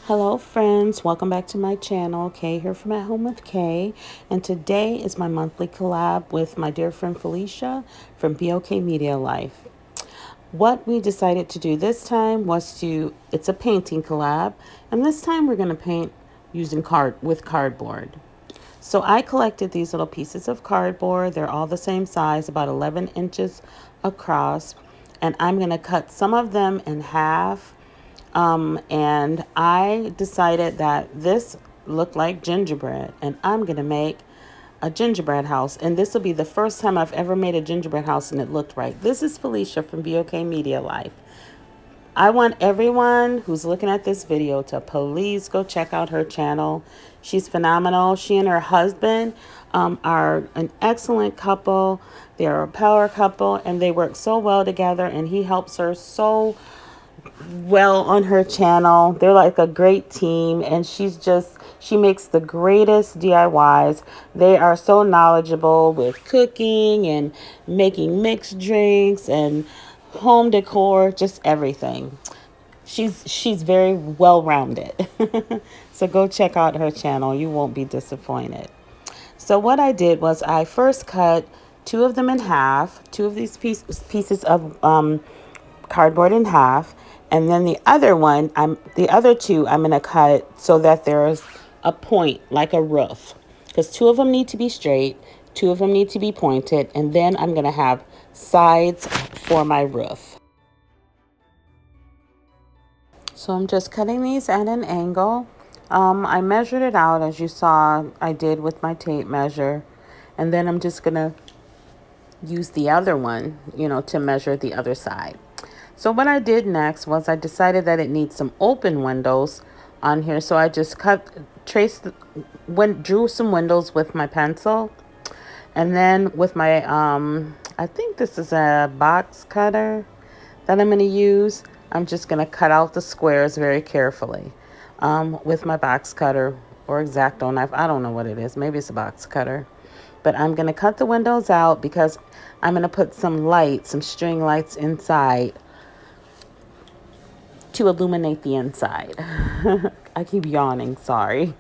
Hello friends, welcome back to my channel. Kay here from At Home with Kay, and today is my monthly collab with my dear friend Felicia from BOK Media Life. What we decided to do this time was it's a painting collab, and this time we're going to paint using cardboard. So I collected these little pieces of cardboard. They're all the same size, about 11 inches across, and I'm going to cut some of them in half. And I decided that this looked like gingerbread, and I'm going to make a gingerbread house. And this will be the first time I've ever made a gingerbread house and it looked right. This is Felicia from BOK Media Life. I want everyone who's looking at this video to please go check out her channel. She's phenomenal. She and her husband are an excellent couple. They're a power couple, and they work so well together, and he helps her so well on her channel. They're like a great team, and she makes the greatest DIYs. They are so knowledgeable with cooking and making mixed drinks and home decor, just everything. She's very well rounded. So go check out her channel. You won't be disappointed. So what I did was I first cut two of them in half, two of these pieces of cardboard in half, and then the other two I'm gonna cut so that there's a point like a roof, because two of them need to be straight, two of them need to be pointed, and then I'm gonna have sides for my roof. So I'm just cutting these at an angle. I measured it out, as you saw I did with my tape measure, and then I'm just gonna use the other one, to measure the other side. So what I did next was I decided that it needs some open windows on here. So I just drew some windows with my pencil. And then with my, I think this is a box cutter that I'm going to use. I'm just going to cut out the squares very carefully with my box cutter or X-Acto knife. I don't know what it is. Maybe it's a box cutter. But I'm going to cut the windows out because I'm going to put some string lights inside to illuminate the inside. I keep yawning, sorry.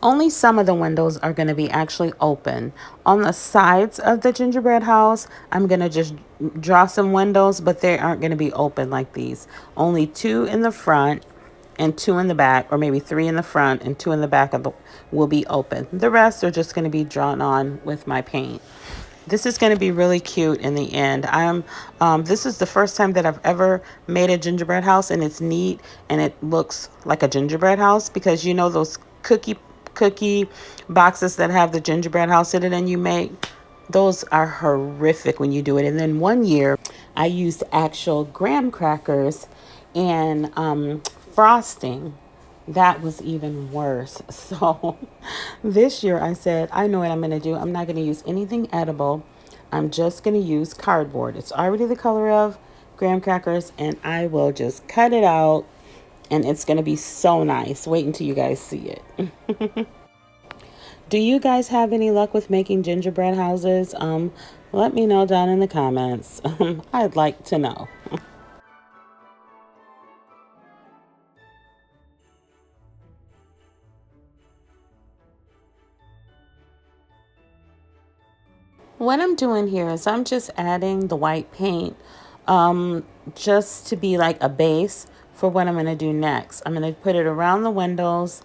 Only some of the windows are going to be actually open. On the sides of the gingerbread house, I'm going to just draw some windows, but they aren't going to be open like these. Only two in the front and two in the back, or maybe three in the front and two in the back will be open. The rest are just going to be drawn on with my paint. This is going to be really cute in the end. This is the first time that I've ever made a gingerbread house, and it's neat and it looks like a gingerbread house, because those cookie boxes that have the gingerbread house in it and you make, those are horrific when you do it. And then one year I used actual graham crackers and frosting. That was even worse. So this year I said, I know what I'm going to do. I'm not going to use anything edible. I'm just going to use cardboard. It's already the color of graham crackers, and I will just cut it out, and it's going to be so nice. Wait until you guys see it. Do you guys have any luck with making gingerbread houses? Let me know down in the comments. I'd like to know. What I'm doing here is I'm just adding the white paint just to be like a base for what I'm going to do next. I'm going to put it around the windows,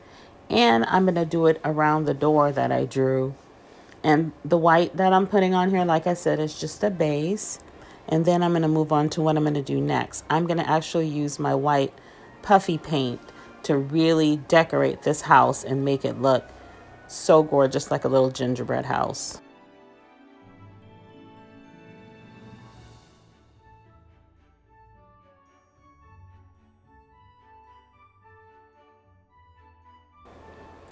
and I'm going to do it around the door that I drew. And the white that I'm putting on here, like I said, is just a base. And then I'm going to move on to what I'm going to do next. I'm going to actually use my white puffy paint to really decorate this house and make it look so gorgeous, like a little gingerbread house.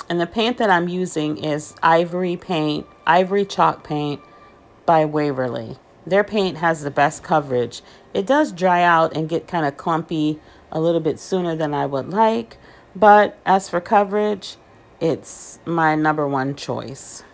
And the paint that I'm using is Ivory Chalk Paint by Waverly. Their paint has the best coverage. It does dry out and get kind of clumpy a little bit sooner than I would like, but as for coverage, it's my number one choice.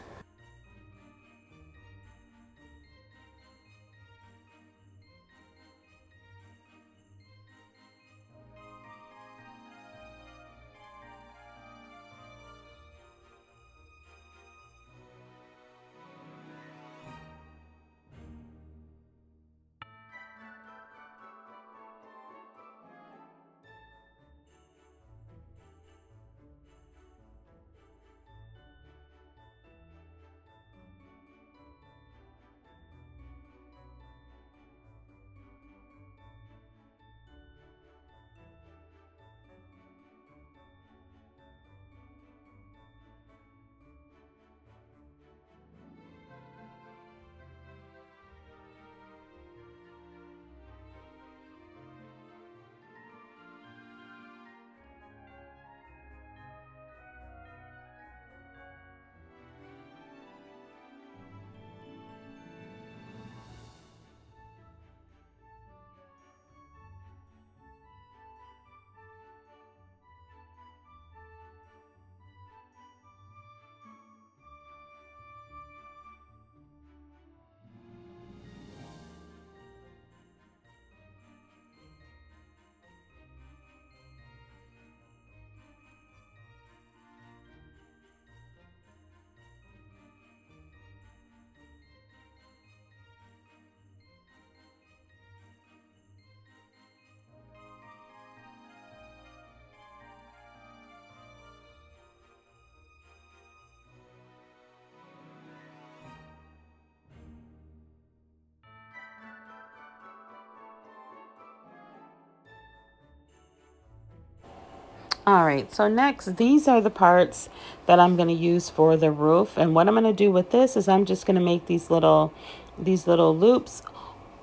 All right, so next, these are the parts that I'm going to use for the roof. And what I'm going to do with this is I'm just going to make these little loops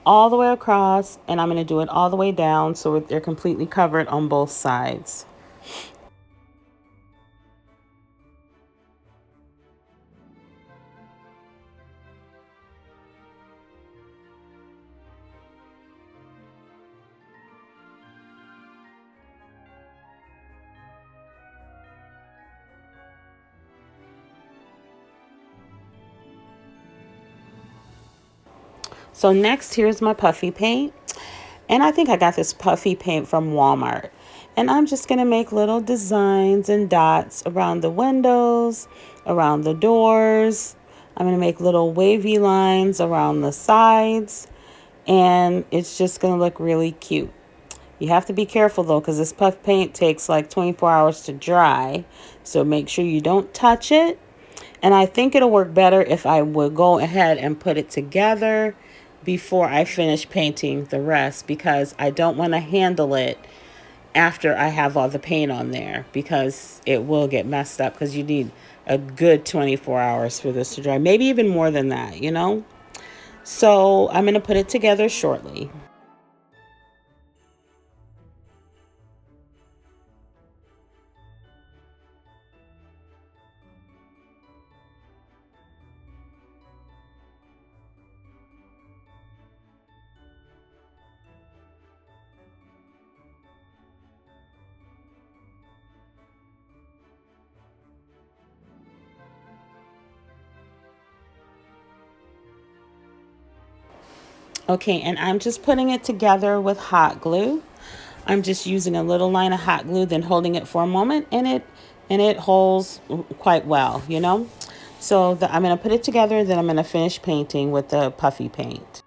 all the way across, and I'm going to do it all the way down so they're completely covered on both sides. So next, here's my puffy paint. And I think I got this puffy paint from Walmart. And I'm just going to make little designs and dots around the windows, around the doors. I'm going to make little wavy lines around the sides. And it's just going to look really cute. You have to be careful though, because this puff paint takes like 24 hours to dry. So make sure you don't touch it. And I think it'll work better if I would go ahead and put it together before I finish painting the rest, because I don't want to handle it after I have all the paint on there, because it will get messed up, because you need a good 24 hours for this to dry. Maybe even more than that, you know? So I'm going to put it together shortly. Okay, and I'm just putting it together with hot glue. I'm just using a little line of hot glue, then holding it for a moment, and it holds quite well, you know. So I'm going to put it together, then I'm going to finish painting with the puffy paint.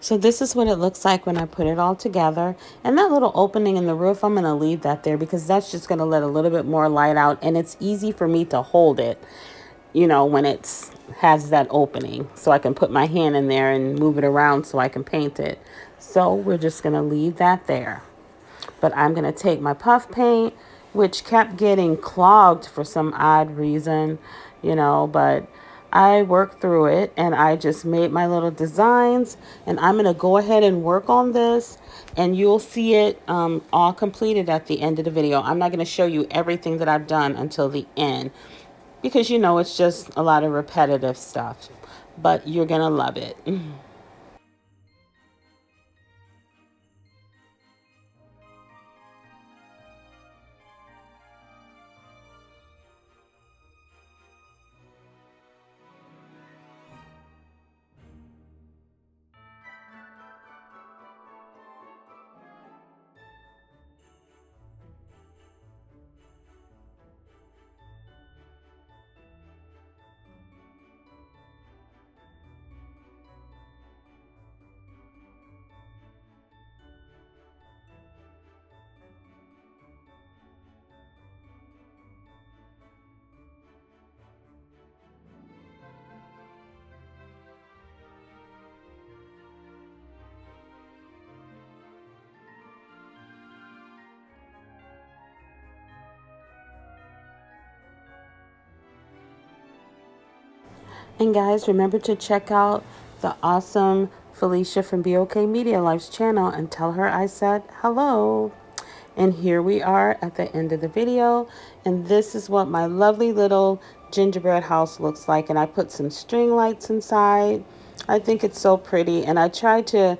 So this is what it looks like when I put it all together. And that little opening in the roof, I'm going to leave that there because that's just going to let a little bit more light out. And it's easy for me to hold it, when it's has that opening. So I can put my hand in there and move it around so I can paint it. So we're just going to leave that there. But I'm going to take my puff paint, which kept getting clogged for some odd reason, but I worked through it and I just made my little designs, and I'm going to go ahead and work on this, and you'll see it all completed at the end of the video. I'm not going to show you everything that I've done until the end because it's just a lot of repetitive stuff, but you're going to love it. And guys, remember to check out the awesome Felicia from BOK Media Life's channel and tell her I said hello. And here we are at the end of the video. And this is what my lovely little gingerbread house looks like. And I put some string lights inside. I think it's so pretty. And I tried to,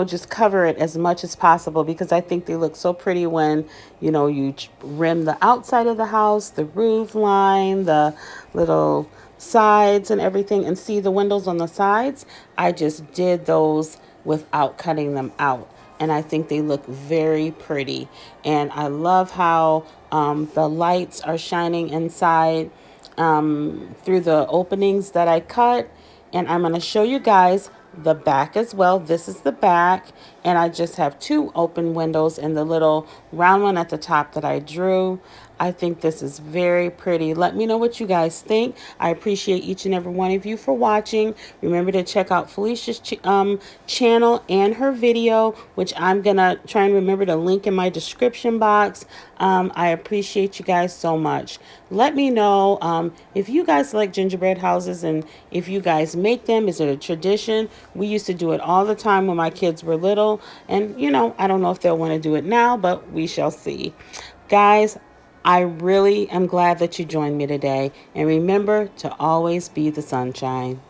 just cover it as much as possible because I think they look so pretty when, you rim the outside of the house, the roof line, the little sides and everything. And see the windows on the sides? I just did those without cutting them out. And I think they look very pretty. And I love how the lights are shining inside through the openings that I cut. And I'm going to show you guys the back as well. This is the back, and I just have two open windows and the little round one at the top that I drew. I think this is very pretty. Let me know what you guys think. I appreciate each and every one of you for watching. Remember to check out Felicia's channel and her video, which I'm gonna try and remember to link in my description box. I appreciate you guys so much. Let me know if you guys like gingerbread houses and if you guys make them. Is it a tradition? We used to do it all the time when my kids were little, and I don't know if they'll want to do it now, but we shall see. Guys, I really am glad that you joined me today, and remember to always be the sunshine.